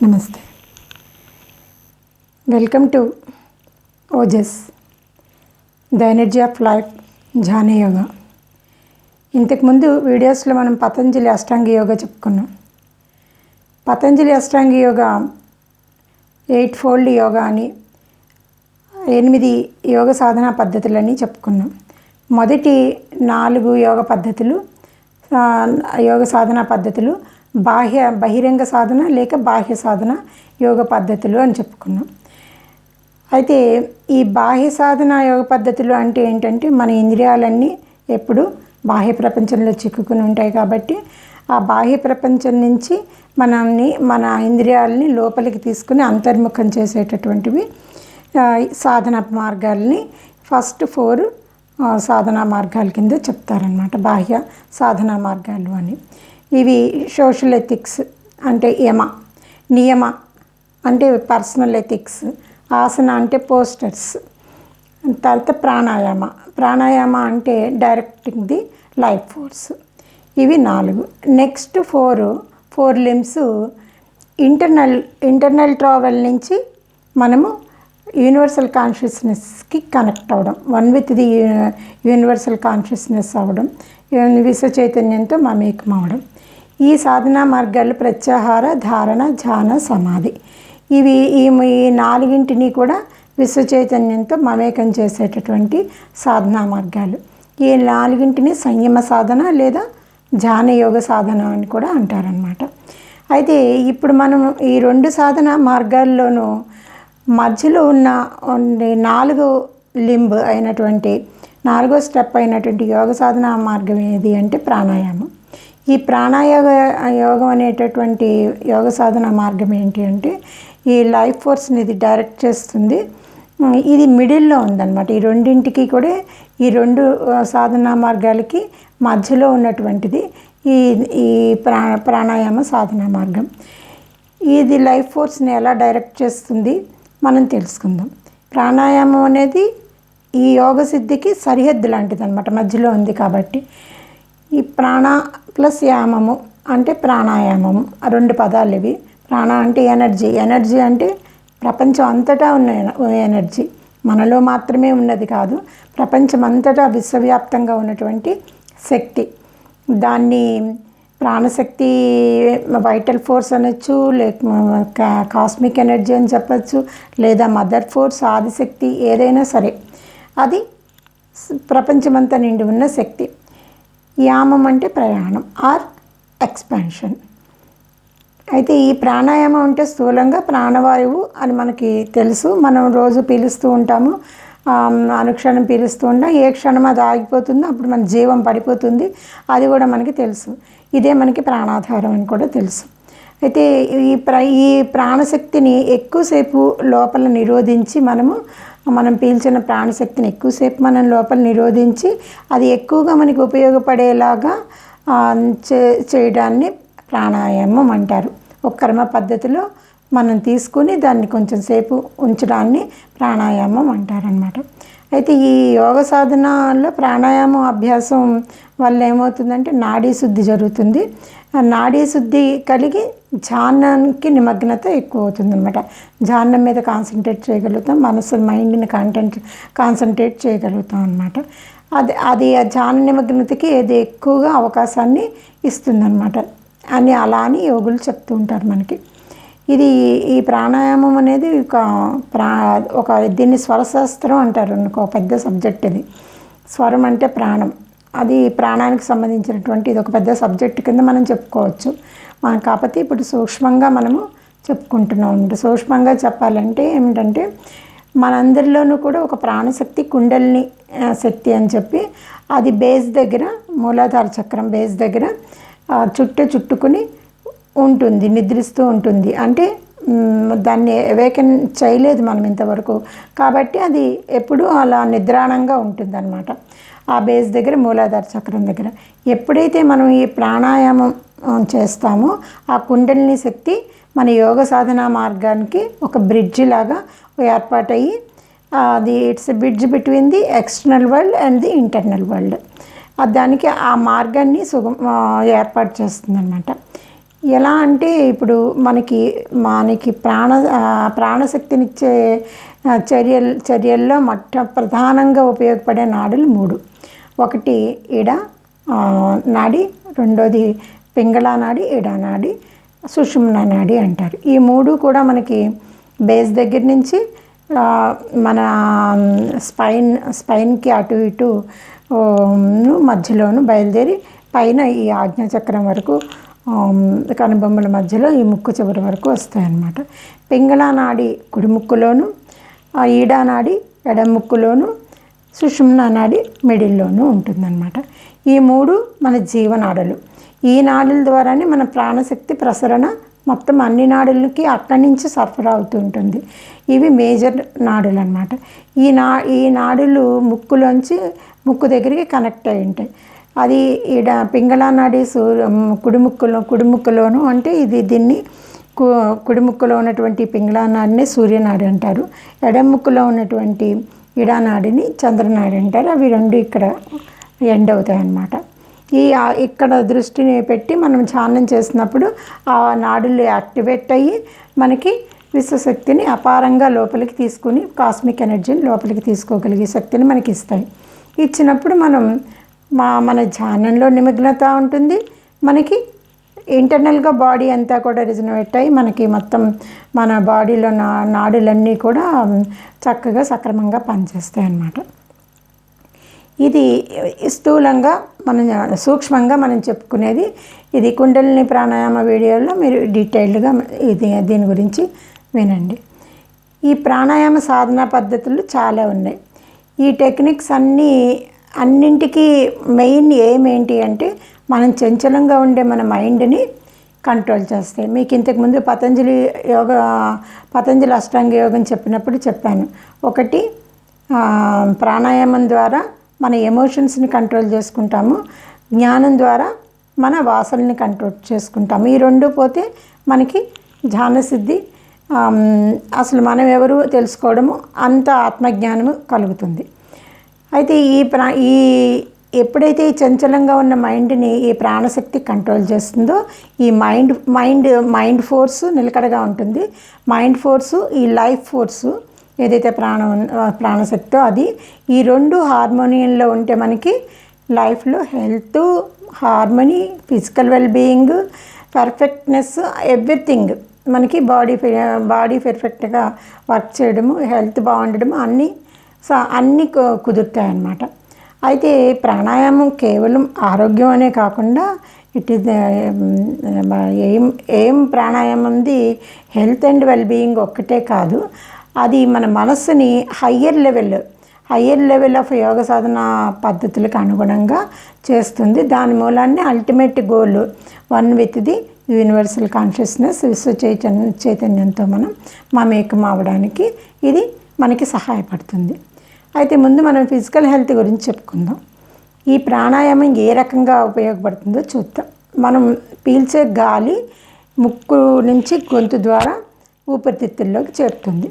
నమస్తే. Welcome to Ojas the energy of life ధ్యాన యోగా. ఇంతకుముందు వీడియోస్లో మనం పతంజలి అష్టాంగ యోగా చెప్పుకున్నాం. పతంజలి అష్టాంగ యోగా 8 ఫోల్డ్ యోగా అని 8 యోగ సాధనా పద్ధతులని చెప్పుకున్నాం. మొదటి 4 యోగ సాధనా పద్ధతులు బహిరంగ సాధన లేక బాహ్య సాధన యోగ పద్ధతులు అని చెప్పుకున్నాం. అయితే ఈ బాహ్య సాధన యోగ పద్ధతులు అంటే ఏంటంటే, మన ఇంద్రియాలన్నీ ఎప్పుడు బాహ్య ప్రపంచంలో చిక్కుకుని ఉంటాయి కాబట్టి ఆ బాహ్య ప్రపంచం నుంచి మన ఇంద్రియాలని లోపలికి తీసుకుని అంతర్ముఖం చేసేటటువంటివి సాధన మార్గాల్ని ఫస్ట్ 4 సాధనా మార్గాల కింద చెప్తారనమాట. బాహ్య సాధనా మార్గాలు అని. ఇవి సోషల్ ఎథిక్స్ అంటే నియమ అంటే పర్సనల్ ఎథిక్స్, ఆసన అంటే పోస్టర్స్, తర్వాత ప్రాణాయామ అంటే డైరెక్టింగ్ ది లైఫ్ ఫోర్స్. ఇవి 4. నెక్స్ట్ 4 లిమ్స్ ఇంటర్నల్ ట్రావెల్ నుంచి మనము యూనివర్సల్ కాన్షియస్నెస్కి కనెక్ట్ అవ్వడం, one with the universal consciousness అవ్వడం, విశ్వ చైతన్యంతో మమేకం అవ్వడం. ఈ సాధనా మార్గాలు ప్రత్యాహార, ధారణ, ధ్యాన, సమాధి. ఈ 4 కూడా విశ్వ చైతన్యంతో మమేకం చేసేటటువంటి సాధనా మార్గాలు. ఈ 4 సంయమ సాధన లేదా ధ్యాన యోగ సాధన అని కూడా అంటారనమాట. అయితే ఇప్పుడు మనం ఈ 2 సాధనా మార్గాల్లోనూ మధ్యలో ఉన్న 4 లింబ్ అయినటువంటి 4వ స్టెప్ అయినటువంటి యోగ సాధనా మార్గం ఏది అంటే ప్రాణాయామం. ఈ యోగం అనేటటువంటి యోగ సాధన మార్గం ఏంటి అంటే, ఈ లైఫ్ ఫోర్స్ని ఇది డైరెక్ట్ చేస్తుంది. ఇది మిడిల్లో ఉందన్నమాట. ఈ 2 కూడా ఈ 2 సాధనా మార్గాలకి మధ్యలో ఉన్నటువంటిది ఈ ప్రాణాయామ సాధనా మార్గం. ఇది లైఫ్ ఫోర్స్ని ఎలా డైరెక్ట్ చేస్తుంది మనం తెలుసుకుందాం. ప్రాణాయామం అనేది ఈ యోగ సిద్ధికి సరిహద్దు లాంటిది అనమాట, మధ్యలో ఉంది కాబట్టి. ఈ ప్రాణ ప్లస్ యామము అంటే ప్రాణాయామము, 2 పదాలు ఇవి. ప్రాణ అంటే ఎనర్జీ అంటే ప్రపంచం అంతటా ఉన్న ఎనర్జీ, మనలో మాత్రమే ఉన్నది కాదు, ప్రపంచం అంతటా విశ్వవ్యాప్తంగా ఉన్నటువంటి శక్తి. దాన్ని ప్రాణశక్తి, వైటల్ ఫోర్స్ అనొచ్చు, లేక కాస్మిక్ ఎనర్జీ అని చెప్పచ్చు, లేదా మదర్ ఫోర్స్, ఆదిశక్తి, ఏదైనా సరే అది ప్రపంచమంతా నిండి ఉన్న శక్తి. యామం అంటే ప్రయాణం ఆర్ ఎక్స్పాన్షన్. అయితే ఈ ప్రాణాయామం అంటే స్థూలంగా ప్రాణవాయువు అని మనకి తెలుసు. మనం రోజు పీలుస్తూ ఉంటాము, అనుక్షణం పీలుస్తూ ఉంటాం. ఏ క్షణం అది ఆగిపోతుందో అప్పుడు మన జీవం పడిపోతుంది, అది కూడా మనకి తెలుసు. ఇదే మనకి ప్రాణాధారం అని కూడా తెలుసు. అయితే ఈ ప్రాణశక్తిని ఎక్కువసేపు లోపల నిరోధించి మనం పీల్చిన ప్రాణశక్తిని ఎక్కువసేపు మనం లోపల నిరోధించి అది ఎక్కువగా మనకి ఉపయోగపడేలాగా చేయడాన్ని ప్రాణాయామం అంటారు. ఒక కర్మ పద్ధతిలో మనం తీసుకుని దాన్ని కొంచెం సేపు ఉంచడాన్ని ప్రాణాయామం అంటారనమాట. అయితే ఈ యోగ సాధనలో ప్రాణాయామం అభ్యాసం వల్ల ఏమవుతుందంటే నాడీ శుద్ధి జరుగుతుంది. నాడీ శుద్ధి కలిగి ధ్యానానికి నిమగ్నత ఎక్కువ అవుతుంది అనమాట. ధ్యానం మీద కాన్సన్ట్రేట్ చేయగలుగుతాం, మైండ్ని కాన్సన్ట్రేట్ చేయగలుగుతాం అనమాట. అది ఆ ధ్యాన నిమగ్నతకి ఏది ఎక్కువగా అవకాశాన్ని ఇస్తుందన్నమాట అని యోగులు చెప్తూ ఉంటారు మనకి. ఈ ప్రాణాయామం అనేది దీన్ని స్వరశాస్త్రం అంటారు. ఒక పెద్ద సబ్జెక్ట్ ఇది. స్వరం అంటే ప్రాణం, అది ప్రాణానికి సంబంధించినటువంటి ఇది ఒక పెద్ద సబ్జెక్ట్ కింద మనం చెప్పుకోవచ్చు. కాకపోతే ఇప్పుడు సూక్ష్మంగా మనము చెప్పుకుంటున్నాం. సూక్ష్మంగా చెప్పాలంటే ఏమిటంటే, మనందరిలోనూ కూడా ఒక ప్రాణశక్తి, కుండలిని శక్తి అని చెప్పి అది బేస్ దగ్గర, మూలాధార చక్రం బేస్ దగ్గర చుట్టుకుని ఉంటుంది, నిద్రిస్తూ ఉంటుంది. అంటే దాన్ని అవేకన్ చేయలేదు మనం ఇంతవరకు, కాబట్టి అది ఎప్పుడూ అలా నిద్రాణంగా ఉంటుంది అన్నమాట. ఆ బేస్ దగ్గర, మూలాధార చక్రం దగ్గర ఎప్పుడైతే మనం ఈ ప్రాణాయామం చేస్తామో ఆ కుండలిని శక్తి మన యోగ సాధనా మార్గానికి ఒక బ్రిడ్జి లాగా ఏర్పాటయ్యి, it's a bridge between the external world and the internal world. దానికి ఆ మార్గాన్ని ఏర్పాటు చేస్తుంది అన్నమాట. ఎలా అంటే ఇప్పుడు మనకి మనకి ప్రాణశక్తినిచ్చే చర్యల్లో ప్రధానంగా ఉపయోగపడే నాడులు 3. ఒకటి ఇడ నాడి, రెండోది పింగళా నాడి, ఇడ నాడి, సుషుమ్నా నాడి అంటారు. ఈ 3 కూడా మనకి బేస్ దగ్గర నుంచి మన స్పైన్కి అటు ఇటు మధ్యలోను బయలుదేరి పైన ఈ ఆజ్ఞాచక్రం వరకు కనుబొమ్మల మధ్యలో ఈ ముక్కు చివరి వరకు వస్తాయన్నమాట. పింగళా నాడి కుడి ముక్కులోను, ఈడా నాడి ఎడమ ముక్కులోను, సుషుమ్నా నాడి మిడిల్లోనూ ఉంటుందన్నమాట. ఈ 3 మన జీవనాడులు. ఈ నాడుల ద్వారానే మన ప్రాణశక్తి ప్రసరణ మొత్తం అన్ని నాడులకి అక్కడి నుంచి సరఫరా అవుతూ ఉంటుంది. ఇవి మేజర్ నాడులు అన్నమాట. ఈ నాడులు ముక్కులోంచి ముక్కు దగ్గరికి కనెక్ట్ అయి ఉంటాయి. అది ఈడ పింగళా నాడి కుడి ముక్కులోను అంటే దీన్ని కుడి ముక్కులో ఉన్నటువంటి పింగళా నాడిని సూర్యనాడి అంటారు. ఎడమ ముక్కులో ఉన్నటువంటి ఇడానాడిని చంద్రనాడి అంటారు. అవి 2 ఇక్కడ ఎండ్ అవుతాయి అన్నమాట. ఇక్కడ దృష్టిని పెట్టి మనం ధ్యానం చేసినప్పుడు ఆ నాడులు యాక్టివేట్ అయ్యి మనకి విశ్వశక్తిని అపారంగా లోపలికి తీసుకుని కాస్మిక్ ఎనర్జీని లోపలికి తీసుకోగలిగే శక్తిని మనకి ఇస్తాయి. ఇచ్చినప్పుడు మన ధ్యానంలో నిమగ్నత ఉంటుంది. మనకి ఇంటర్నల్గా బాడీ అంతా కూడా రిజనరేట్ అయ్యి మనకి మొత్తం మన బాడీలో నాడులన్నీ కూడా చక్కగా సక్రమంగా పనిచేస్తాయి అన్నమాట. ఇది స్థూలంగా సూక్ష్మంగా మనం చెప్పుకునేది. ఇది కుండలిని ప్రాణాయామ వీడియోలో మీరు డీటెయిల్డ్గా దీని గురించి వినండి. ఈ ప్రాణాయామ సాధనా పద్ధతులు చాలా ఉన్నాయి. ఈ టెక్నిక్స్ అన్నింటికీ మెయిన్ ఏంటి అంటే మనం చంచలంగా ఉండే మన మైండ్ని కంట్రోల్ చేస్తాయి. మీకు ఇంతకుముందు పతంజలి అష్టాంగ యోగం చెప్పినప్పుడు చెప్పాను. ఒకటి ప్రాణాయామం ద్వారా మన ఎమోషన్స్ని కంట్రోల్ చేసుకుంటాము, జ్ఞానం ద్వారా మన వాసనని కంట్రోల్ చేసుకుంటాము. ఈ 2 పోతే మనకి ధ్యానసిద్ధి, అసలు మనం ఎవరు తెలుసుకోవడము, అంత ఆత్మజ్ఞానము కలుగుతుంది. అయితే ఎప్పుడైతే ఈ చంచలంగా ఉన్న మైండ్ని ఈ ప్రాణశక్తి కంట్రోల్ చేస్తుందో ఈ మైండ్ ఫోర్సు నిలకడగా ఉంటుంది. మైండ్ ఫోర్సు, ఈ లైఫ్ ఫోర్సు ఏదైతే ప్రాణశక్తో అది ఈ 2 హార్మోనియంలో ఉంటే మనకి లైఫ్లో health, harmony, physical wellbeing, perfectness, everything మనకి బాడీ పర్ఫెక్ట్గా వర్క్ చేయడము, హెల్త్ బాగుండడము అన్నీ కుదురుతాయి అన్నమాట. అయితే ప్రాణాయామం కేవలం ఆరోగ్యం అనే కాకుండా ఇట్ ఈజ్ ఏం ప్రాణాయామంది హెల్త్ అండ్ వెల్బీయింగ్ ఒక్కటే కాదు, అది మన మనస్సుని హయ్యర్ లెవెల్ ఆఫ్ యోగ సాధన పద్ధతులకు అనుగుణంగా చేస్తుంది. దాని మూలాన్ని ultimate goal one with the universal consciousness, విశ్వ చైతన్యంతో మనం మమేకం అవ్వడానికి ఇది మనకి సహాయపడుతుంది. అయితే ముందు మనం ఫిజికల్ హెల్త్ గురించి చెప్పుకుందాం. ఈ ప్రాణాయామం ఏ రకంగా ఉపయోగపడుతుందో చూద్దాం. మనం పీల్చే గాలి ముక్కు నుంచి గొంతు ద్వారా ఊపిరితిత్తుల్లోకి చేరుతుంది.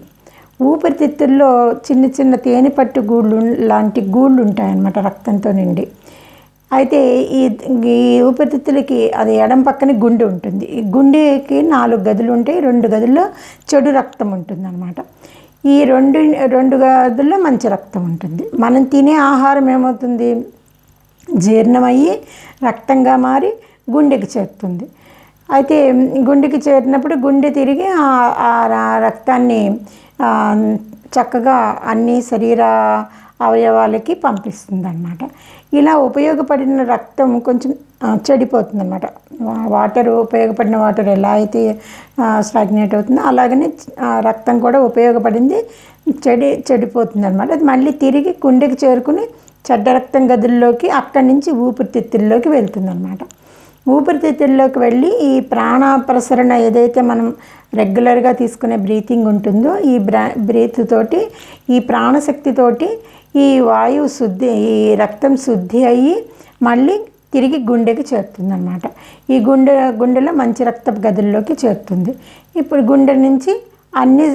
ఊపిరితిత్తుల్లో చిన్న చిన్న తేనెపట్టు గూళ్ళు లాంటి గూళ్ళు ఉంటాయన్నమాట రక్తంతో నిండి. అయితే ఈ ఊపిరితిత్తులకి అది ఎడం పక్కన గుండె ఉంటుంది. ఈ గుండెకి 4 గదులు ఉంటాయి. 2 గదుల్లో చెడు రక్తం ఉంటుంది అన్నమాట. ఈ రెండు గదుల్లో మంచి రక్తం ఉంటుంది. మనం తినే ఆహారం ఏమవుతుంది, జీర్ణమయ్యి రక్తంగా మారి గుండెకి చేరుతుంది. అయితే గుండెకి చేరినప్పుడు గుండె తిరిగి ఆ రక్తాన్ని చక్కగా అన్ని శరీర అవయవాలకి పంపిస్తుంది అన్నమాట. ఇలా ఉపయోగపడిన రక్తం కొంచెం చెడిపోతుంది అన్నమాట. ఉపయోగపడిన వాటర్ ఎలా అయితే స్టాగ్నేట్ అవుతుందో అలాగనే రక్తం కూడా ఉపయోగపడింది చెడిపోతుంది అన్నమాట. అది మళ్ళీ తిరిగి గుండెకి చేరుకుని చెడ్డ రక్తం గదుల్లోకి అక్కడి నుంచి ఊపిరితిత్తుల్లోకి వెళ్తుంది అన్నమాట. ఊపిరితిత్తుల్లోకి వెళ్ళి ఈ ప్రాణ ప్రసరణ ఏదైతే మనం రెగ్యులర్గా తీసుకునే బ్రీతింగ్ ఉంటుందో ఈ బ్రీత్ తోటి ఈ ప్రాణశక్తితోటి ఈ వాయువు ఈ రక్తం శుద్ధి అయ్యి మళ్ళీ తిరిగి గుండెకి చేరుతుంది అన్నమాట. ఈ గుండెలో మంచి రక్తపు గదుల్లోకి చేరుతుంది. ఇప్పుడు గుండె నుంచి అన్ని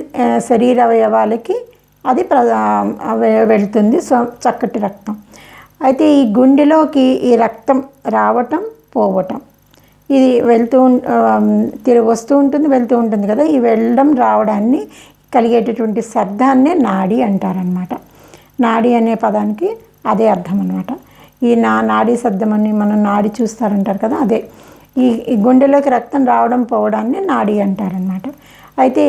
శరీర అవయవాలకి అది వెళుతుంది చక్కటి రక్తం. అయితే ఈ గుండెలోకి ఈ రక్తం రావటం పోవటం ఇది తిరిగి వస్తూ ఉంటుంది, వెళ్తూ ఉంటుంది కదా. ఈ వెళ్ళడం రావడాన్ని కలిగేటటువంటి శబ్దాన్నే నాడి అంటారనమాట. నాడి అనే పదానికి అదే అర్థం అనమాట. ఈ నాడీ శబ్దం అని మనం నాడి చూస్తారంటారు కదా, అదే ఈ గుండెలోకి రక్తం రావడం పోవడాన్ని నాడి అంటారనమాట. అయితే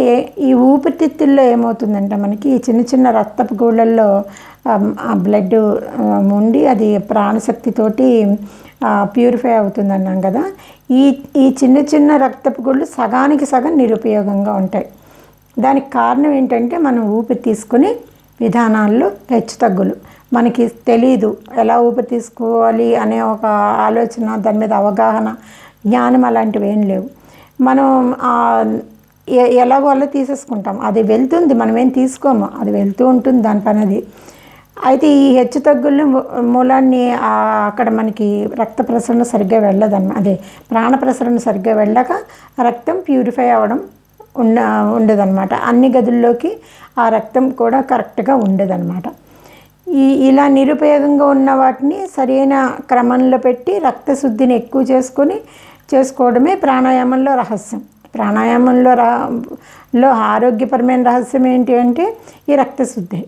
ఈ ఊపిరితిత్తుల్లో ఏమవుతుందంటే మనకి ఈ చిన్న చిన్న రక్తపు గూళ్ళల్లో బ్లడ్ ఉండి అది ప్రాణశక్తితోటి ప్యూరిఫై అవుతుందన్నాం కదా. ఈ చిన్న చిన్న రక్తపు గూళ్ళు సగానికి సగం నిరుపయోగంగా ఉంటాయి. దానికి కారణం ఏంటంటే మనం ఊపిరి తీసుకునే విధానాల్లో హెచ్చుతగ్గులు. మనకి తెలీదు ఎలా ఊపిరి తీసుకోవాలి అనే ఒక ఆలోచన, దాని మీద అవగాహన, జ్ఞానం అలాంటివి ఏం లేవు. మనం ఎలాగో అలా తీసేసుకుంటాం. అది వెళ్తుంది, మనం ఏం తీసుకోము, అది వెళ్తూ ఉంటుంది దాని పని అది. అయితే ఈ హెచ్చుతగ్గుల మూలాన్ని అక్కడ మనకి రక్త ప్రసరణ సరిగ్గా వెళ్ళదన్నమాట. అదే ప్రాణ ప్రసరణ సరిగ్గా వెళ్ళక రక్తం ప్యూరిఫై అవ్వడం ఉండదన్నమాట. అన్ని గదుల్లోకి ఆ రక్తం కూడా కరెక్ట్గా ఉండదన్నమాట. ఇలా నిరుపయోగంగా ఉన్న వాటిని సరైన క్రమంలో పెట్టి రక్తశుద్ధిని ఎక్కువ చేసుకోవడమే ప్రాణాయామంలో రహస్యం. ప్రాణాయామంలో ఆరోగ్యపరమైన రహస్యం ఏంటి అంటే ఈ రక్తశుద్ధి.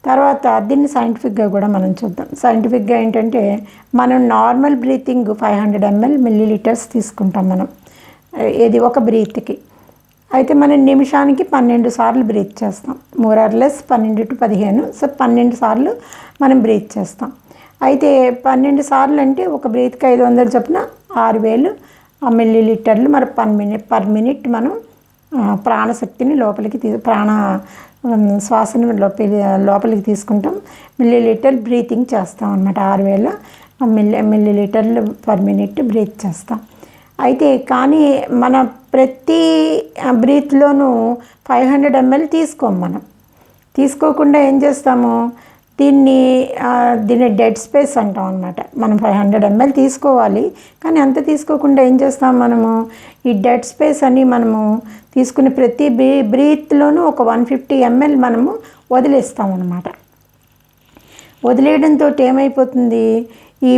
తర్వాత దీన్ని సైంటిఫిక్గా కూడా మనం చూద్దాం. సైంటిఫిక్గా ఏంటంటే మనం నార్మల్ బ్రీతింగ్ 500 ml తీసుకుంటాం మనం, ఇది ఒక బ్రీత్కి. అయితే మనం నిమిషానికి 12 సార్లు బ్రీత్ చేస్తాం, more or less 12 to 15. So 12 సార్లు మనం బ్రీత్ చేస్తాం. అయితే 12 సార్లు అంటే ఒక బ్రీత్కి 500 చొప్పున 6000 ml మరి పర్ మినిట్ మనం ప్రాణశక్తిని లోపలికి శ్వాసని లోపలికి తీసుకుంటాం. మిల్లీలీటర్ బ్రీతింగ్ చేస్తాం అన్నమాట. 6000 ml పర్ మినిట్ బ్రీత్ చేస్తాం. అయితే కానీ మన ప్రతి బ్రీత్లోనూ 500 ml తీసుకోము. మనం తీసుకోకుండా ఏం చేస్తాము, దీన్ని డెడ్ స్పేస్ అంటాం అనమాట. మనం 500 ml తీసుకోవాలి, కానీ అంత తీసుకోకుండా ఏం చేస్తాం మనము, ఈ డెడ్ స్పేస్ అని మనము తీసుకునే ప్రతి బ్రీత్లోనూ ఒక 150 ml మనము వదిలేస్తాం అనమాట. వదిలేయడంతో ఏమైపోతుంది, ఈ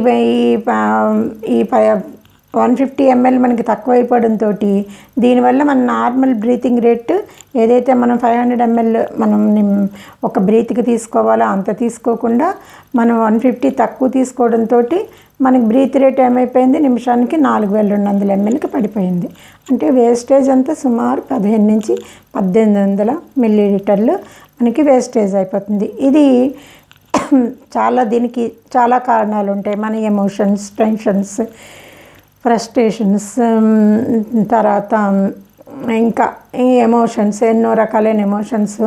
150 ml మనకి తక్కువైపోవడంతో దీనివల్ల మన నార్మల్ బ్రీతింగ్ రేట్ ఏదైతే మనం 500 ml మనం ఒక బ్రీత్కి తీసుకోవాలో అంత తీసుకోకుండా మనం 150 తక్కువ తీసుకోవడంతో మనకి బ్రీత్ రేట్ ఏమైపోయింది, నిమిషానికి 4200 mlకి పడిపోయింది. అంటే వేస్టేజ్ అంతా సుమారు 15 నుంచి 1800 ml మనకి వేస్టేజ్ అయిపోతుంది. ఇది దీనికి చాలా కారణాలు ఉంటాయి. మన ఎమోషన్స్, టెన్షన్స్, ఫ్రస్ట్రేషన్స్, తర్వాత ఇంకా ఈ ఎమోషన్స్, ఎన్నో రకాలైన ఎమోషన్స్,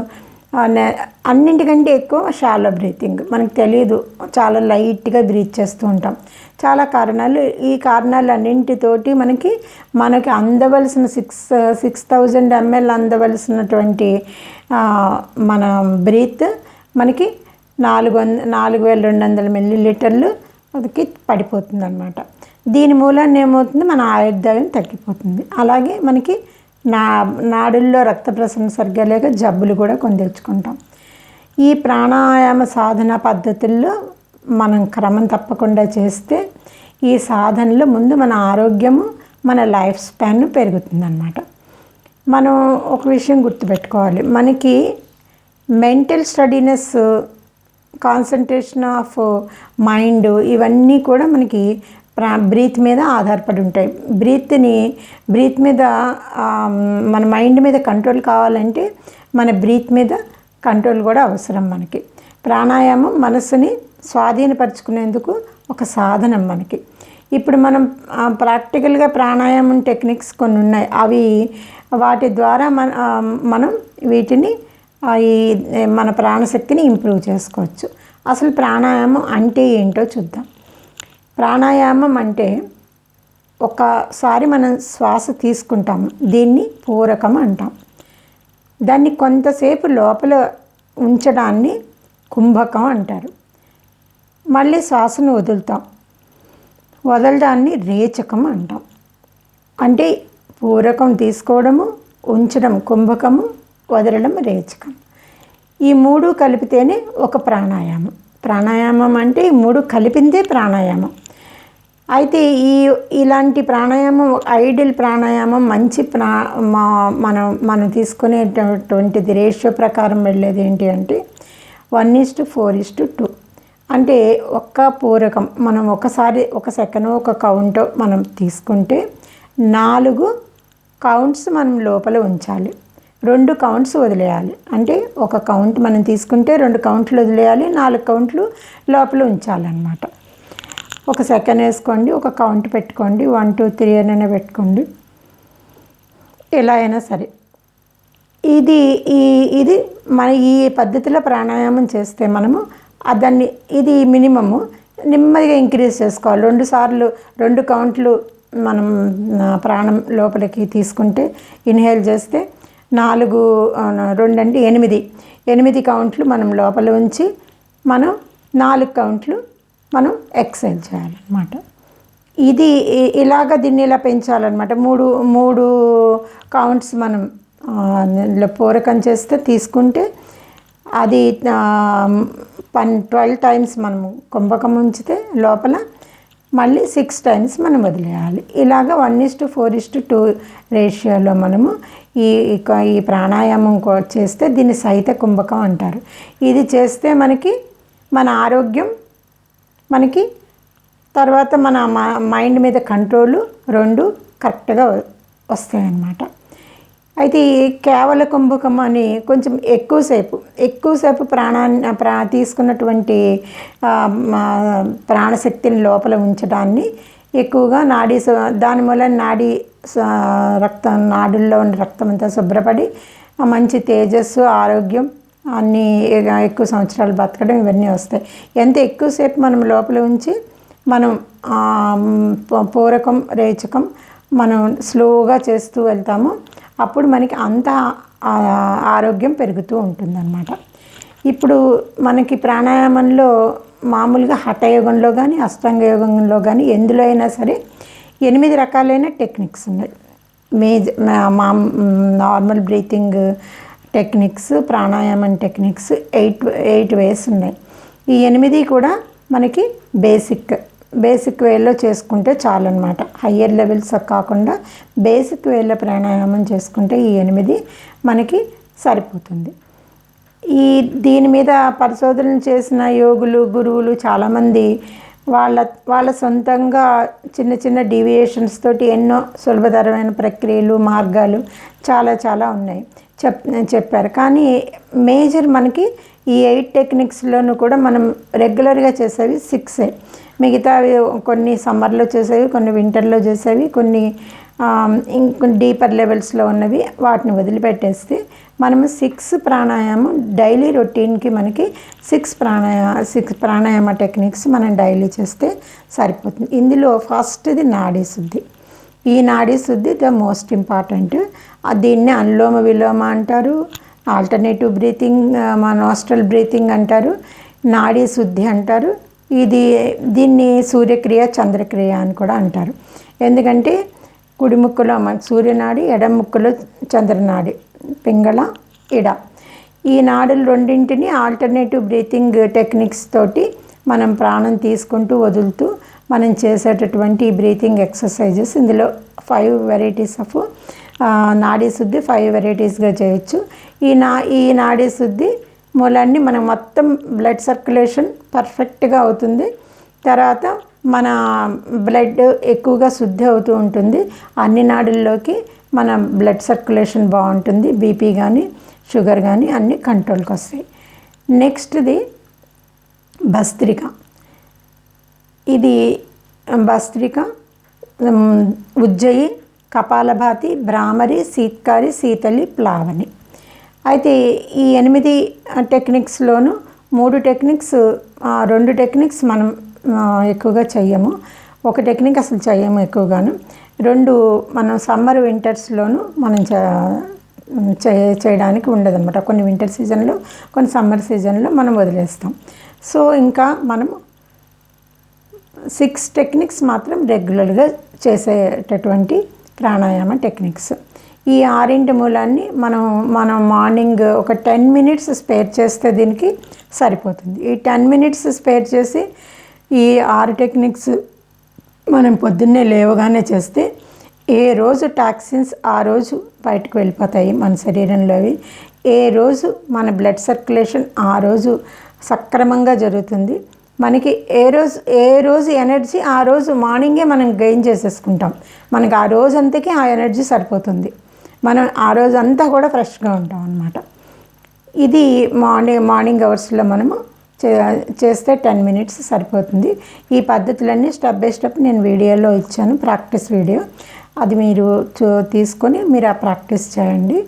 అన్నింటికంటే ఎక్కువ షాలో బ్రీతింగ్. మనకు తెలియదు, చాలా లైట్గా బ్రీత్ చేస్తూ ఉంటాం. చాలా కారణాలు. ఈ కారణాలు అన్నింటితోటి మనకి అందవలసిన 6000 ml అందవలసినటువంటి మన బ్రీత్ మనకి 4200 ml అదికి పడిపోతుంది అన్నమాట. దీని మూలాన్ని ఏమవుతుంది, మన ఆయుర్దాయం తగ్గిపోతుంది. అలాగే మనకి నాడుల్లో రక్త ప్రసరణ సరిగ్గా లేక జబ్బులు కూడా కొని తెచ్చుకుంటాం. ఈ ప్రాణాయామ సాధన పద్ధతుల్లో మనం క్రమం తప్పకుండా చేస్తే ఈ సాధనలో ముందు మన ఆరోగ్యము, మన లైఫ్ స్పాన్ పెరుగుతుందన్నమాట. మనం ఒక విషయం గుర్తుపెట్టుకోవాలి, మనకి mental steadiness, concentration of mind, ఇవన్నీ కూడా మనకి బ్రీత్ మీద ఆధారపడి ఉంటాయి. బ్రీత్ మీద మన మైండ్ మీద కంట్రోల్ కావాలంటే మన బ్రీత్ మీద కంట్రోల్ కూడా అవసరం మనకి. ప్రాణాయామం మనసుని స్వాధీనపరుచుకునేందుకు ఒక సాధనం మనకి. ఇప్పుడు మనం ప్రాక్టికల్గా ప్రాణాయామం టెక్నిక్స్ కొన్ని ఉన్నాయి. వాటి ద్వారా మనం వీటిని మన ప్రాణశక్తిని ఇంప్రూవ్ చేసుకోవచ్చు. అసలు ప్రాణాయామం అంటే ఏంటో చూద్దాం. ప్రాణాయామం అంటే ఒకసారి మనం శ్వాస తీసుకుంటాము, దీన్ని పూరకం అంటాం. దాన్ని కొంతసేపు లోపల ఉంచడాన్ని కుంభకం అంటారు. మళ్ళీ శ్వాసను వదలడాన్ని రేచకం అంటాం. అంటే పూరకం తీసుకోవడము, ఉంచడం కుంభకము, వదలడం రేచకం. ఈ మూడు కలిపితేనే ఒక ప్రాణాయామం. ప్రాణాయామం అంటే ఈ మూడు కలిపిందే ప్రాణాయామం. అయితే ఇలాంటి ప్రాణాయామం ఐడియల్ ప్రాణాయామం మంచి మనం తీసుకునేటటువంటిది రేషియో ప్రకారం వెళ్ళేది ఏంటి అంటే 1:4:2. అంటే ఒక్క పూరకం మనం ఒక సెకండ్ ఒక కౌంట్ మనం తీసుకుంటే 4 కౌంట్స్ మనం లోపల ఉంచాలి, 2 కౌంట్స్ వదిలేయాలి. అంటే ఒక కౌంట్ మనం తీసుకుంటే 2 కౌంట్లు వదిలేయాలి, 4 కౌంట్లు లోపల ఉంచాలన్నమాట. ఒక సెకండ్ వేసుకోండి, ఒక కౌంట్ పెట్టుకోండి, 1 2 3 అనైనా పెట్టుకోండి, ఎలా అయినా సరే. ఇది మన ఈ పద్ధతిలో ప్రాణాయామం చేస్తే మనము దాన్ని ఇది మినిమము నెమ్మదిగా ఇంక్రీజ్ చేసుకోవాలి. 2 సార్లు 2 కౌంట్లు మనం ప్రాణం లోపలికి తీసుకుంటే ఇన్హేల్ చేస్తే 2 అంటే 8 కౌంట్లు మనం లోపల ఉంచి మనం 4 కౌంట్లు మనం ఎక్సైల్ చేయాలన్నమాట. దీన్ని ఇలా పెంచాలన్నమాట. 3 కౌంట్స్ మనం పూరకం చేస్తే తీసుకుంటే అది 12 టైమ్స్ మనము కుంభకం ఉంచితే లోపల మళ్ళీ 6 టైమ్స్ మనం వదిలేయాలి. ఇలాగ 1:4:2 రేషియోలో మనము ఈ ప్రాణాయామం చేస్తే దీన్ని సహిత కుంభకం అంటారు. ఇది చేస్తే మన ఆరోగ్యం మనకి తర్వాత మన మైండ్ మీద కంట్రోలు 2 కరెక్ట్గా వస్తాయన్నమాట. అయితే ఈ కేవల కుంభకం అని కొంచెం ఎక్కువసేపు తీసుకున్నటువంటి ప్రాణశక్తిని లోపల ఉంచడాన్ని ఎక్కువగా దాని మూలన నాడుల్లో ఉన్న రక్తం అంతా శుభ్రపడి మంచి తేజస్సు, ఆరోగ్యం, అన్నీ ఎక్కువ సంవత్సరాలు బతకడం ఇవన్నీ వస్తాయి. ఎంత ఎక్కువసేపు మనం లోపల ఉంచి మనం పూరకం, రేచకం మనం స్లోగా చేస్తూ వెళ్తామో అప్పుడు మనకి అంత ఆరోగ్యం పెరుగుతూ ఉంటుందన్నమాట. ఇప్పుడు మనకి ప్రాణాయామంలో మామూలుగా హఠయోగంలో కానీ అష్టాంగ యోగంలో కానీ ఎందులో అయినా సరే 8 రకాలైన టెక్నిక్స్ ఉన్నాయి. నార్మల్ బ్రీతింగ్ టెక్నిక్స్, ప్రాణాయామం టెక్నిక్స్ 8 వేస్ ఉన్నాయి. ఈ 8 కూడా మనకి బేసిక్ వేలో చేసుకుంటే చాలన్నమాట. హయ్యర్ లెవెల్స్ కాకుండా బేసిక్ వేలో ప్రాణాయామం చేసుకుంటే ఈ 8 మనకి సరిపోతుంది. దీని మీద పరిశోధనలు చేసిన యోగులు, గురువులు చాలామంది వాళ్ళ సొంతంగా చిన్న డీవియేషన్స్ తోటి ఎన్నో సులభతరమైన ప్రక్రియలు, మార్గాలు చాలా ఉన్నాయి చెప్పారు. కానీ మేజర్ మనకి ఈ 8 టెక్నిక్స్లోనూ కూడా మనం రెగ్యులర్గా చేసేవి 6. మిగతావి కొన్ని సమ్మర్లో చేసేవి, కొన్ని వింటర్లో చేసేవి, కొన్ని డీపర్ లెవెల్స్లో ఉన్నవి వాటిని వదిలిపెట్టేస్తే మనము 6 ప్రాణాయామం డైలీ రొటీన్కి మనకి 6 ప్రాణాయామ టెక్నిక్స్ మనం డైలీ చేస్తే సరిపోతుంది. ఇందులో ఫస్ట్ది నాడీ శుద్ధి. ఈ నాడీ శుద్ధి ద మోస్ట్ ఇంపార్టెంట్. దీన్ని అనులోమ విలోమ అంటారు, ఆల్టర్నేటివ్ బ్రీతింగ్, నాస్ట్రల్ బ్రీతింగ్ అంటారు, నాడీ శుద్ధి అంటారు. దీన్ని సూర్యక్రియ, చంద్రక్రియ అని కూడా అంటారు. ఎందుకంటే కుడి ముక్కులో సూర్యనాడి, ఎడమ ముక్కులో చంద్రనాడి, పింగళ, ఇడ. ఈ నాడులు రెండింటిని ఆల్టర్నేటివ్ బ్రీతింగ్ టెక్నిక్స్ తోటి మనం ప్రాణం తీసుకుంటూ వదులుతూ మనం చేసేటటువంటి బ్రీతింగ్ ఎక్సర్సైజెస్. ఇందులో 5 వెరైటీస్ ఆఫ్ నాడీ శుద్ధి 5 వెరైటీస్గా చేయొచ్చు. ఈ నాడీ శుద్ధి మూలాన్ని మనం మొత్తం బ్లడ్ సర్క్యులేషన్ పర్ఫెక్ట్గా అవుతుంది. తర్వాత మన బ్లడ్ ఎక్కువగా శుద్ధి అవుతూ ఉంటుంది. అన్ని నాడుల్లోకి మన బ్లడ్ సర్క్యులేషన్ బాగుంటుంది. బీపీ కానీ షుగర్ కానీ అన్నీ కంట్రోల్కి వస్తాయి. నెక్స్ట్ది భస్త్రిక. ఇది భస్త్రిక, ఉజ్జయి, కపాలభాతి, భ్రామరి, శీత్కారి, శీతలి, ప్లావని. అయితే ఈ 8 టెక్నిక్స్లోనూ 2 టెక్నిక్స్ మనం ఎక్కువగా చెయ్యము. ఒక టెక్నిక్ అసలు చెయ్యము ఎక్కువగాను. 2 మనం సమ్మర్ వింటర్స్లోనూ మనం చేయడానికి ఉండదన్నమాట. కొన్ని వింటర్ సీజన్లో, కొన్ని సమ్మర్ సీజన్లో మనం వదిలేస్తాం. సో ఇంకా మనము 6 టెక్నిక్స్ మాత్రం రెగ్యులర్గా చేసేటటువంటి ప్రాణాయామ టెక్నిక్స్. ఈ 6 మూలాన్ని మనం మార్నింగ్ ఒక 10 మినిట్స్ స్పేర్ చేస్తే దీనికి సరిపోతుంది. ఈ 10 మినిట్స్ స్పేర్ చేసి ఈ 6 టెక్నిక్స్ మనం పొద్దున్నే లేవగానే చేస్తే ఏ రోజు టాక్సిన్స్ ఆ రోజు బయటకు వెళ్ళిపోతాయి మన శరీరంలోవి. ఏ రోజు మన బ్లడ్ సర్క్యులేషన్ ఆ రోజు సక్రమంగా జరుగుతుంది. మనకి ఏ రోజు ఎనర్జీ ఆ రోజు మార్నింగే మనం గెయిన్ చేసేసుకుంటాం. మనకి ఆ రోజంతకి ఆ ఎనర్జీ సరిపోతుంది. మనం ఆ రోజంతా కూడా ఫ్రెష్గా ఉంటాం అన్నమాట. ఇది మార్నింగ్ అవర్స్లో మనము చేస్తే 10 మినిట్స్ సరిపోతుంది. ఈ పద్ధతులన్నీ స్టెప్ బై స్టెప్ నేను వీడియోలో ఇచ్చాను, ప్రాక్టీస్ వీడియో. అది మీరు తీసుకొని మీరు ఆ ప్రాక్టీస్ చేయండి.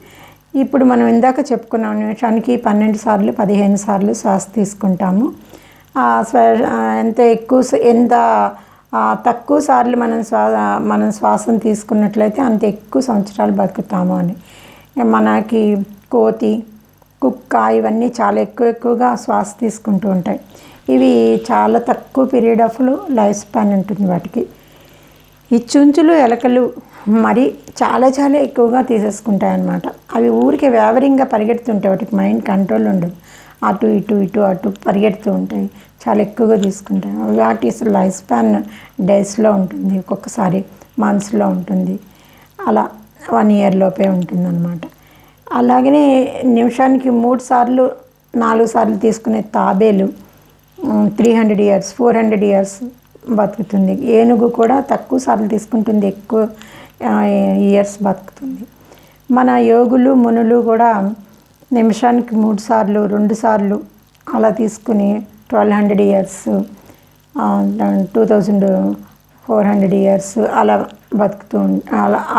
ఇప్పుడు మనం ఇందాక చెప్పుకున్నాం, నిమిషానికి 12 సార్లు 15 సార్లు శ్వాస తీసుకుంటాము. ఎంత తక్కువ సార్లు మనం శ్వాసను తీసుకున్నట్లయితే అంత ఎక్కువ సంవత్సరాలు బతుకుతాము అని. మనకి కోతి, కుక్క ఇవన్నీ చాలా ఎక్కువగా శ్వాస తీసుకుంటూ ఉంటాయి. ఇవి చాలా తక్కువ పీరియడ్ ఆఫ్ లైఫ్ స్పాన్ ఉంటుంది వాటికి. ఈ చుంచులు, ఎలకలు మరి చాలా ఎక్కువగా తీసేసుకుంటాయి అన్నమాట. అవి ఊరికే వేవరింగ్గా పరిగెడుతుంటాయి, వాటికి మైండ్ కంట్రోల్ ఉండదు. అటు ఇటు పరిగెడుతూ ఉంటాయి, చాలా ఎక్కువగా తీసుకుంటాయి. వాటి లైఫ్ స్పాన్ డేస్లో ఉంటుంది, ఒక్కొక్కసారి మంత్స్లో ఉంటుంది, అలా 1 ఇయర్ లోపే ఉంటుంది అన్నమాట. అలాగనే నిమిషానికి 3 సార్లు 4 సార్లు తీసుకునే తాబేలు 300 ఇయర్స్ 400 ఇయర్స్ బతుకుతుంది. ఏనుగు కూడా తక్కువ సార్లు తీసుకుంటుంది, ఎక్కువ ఇయర్స్ బతుకుతుంది. మన యోగులు, మునులు కూడా నిమిషానికి 3 సార్లు 2 సార్లు అలా తీసుకుని 1200 ఇయర్స్ 2400 ఇయర్స్ అలా బతుకుతూ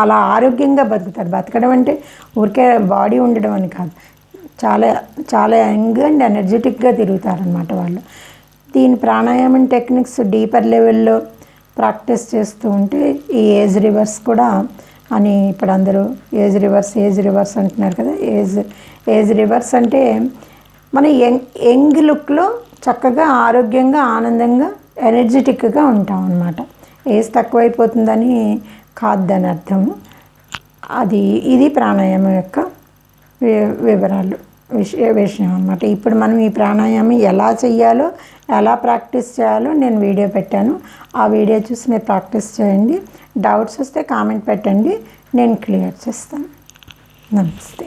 అలా ఆరోగ్యంగా బతుకుతారు. బతకడం అంటే ఊరికే బాడీ ఉండడం అని కాదు, చాలా యంగ్ అండ్ ఎనర్జెటిక్గా తిరుగుతారనమాట వాళ్ళు. దీని ప్రాణాయామం టెక్నిక్స్ డీపర్ లెవెల్లో ప్రాక్టీస్ చేస్తూ ఉంటే ఈ ఏజ్ రివర్స్ కూడా అని ఇప్పుడు అందరూ ఏజ్ రివర్స్ అంటున్నారు కదా. ఏజ్ రివర్స్ అంటే మన యంగ్ లుక్లో చక్కగా ఆరోగ్యంగా ఆనందంగా ఎనర్జెటిక్గా ఉంటాం అన్నమాట. ఏజ్ తక్కువైపోతుందని కాదు దాని అర్థము. ఇది ప్రాణాయామం యొక్క వివరాలు విషయం అన్నమాట. ఇప్పుడు మనం ఈ ప్రాణాయామం ఎలా చేయాలో, ఎలా ప్రాక్టీస్ చేయాలో నేను వీడియో పెట్టాను. ఆ వీడియో చూసి మీరు ప్రాక్టీస్ చేయండి. డౌట్స్ వస్తే కామెంట్ పెట్టండి, నేను క్లియర్ చేస్తాను. నమస్తే.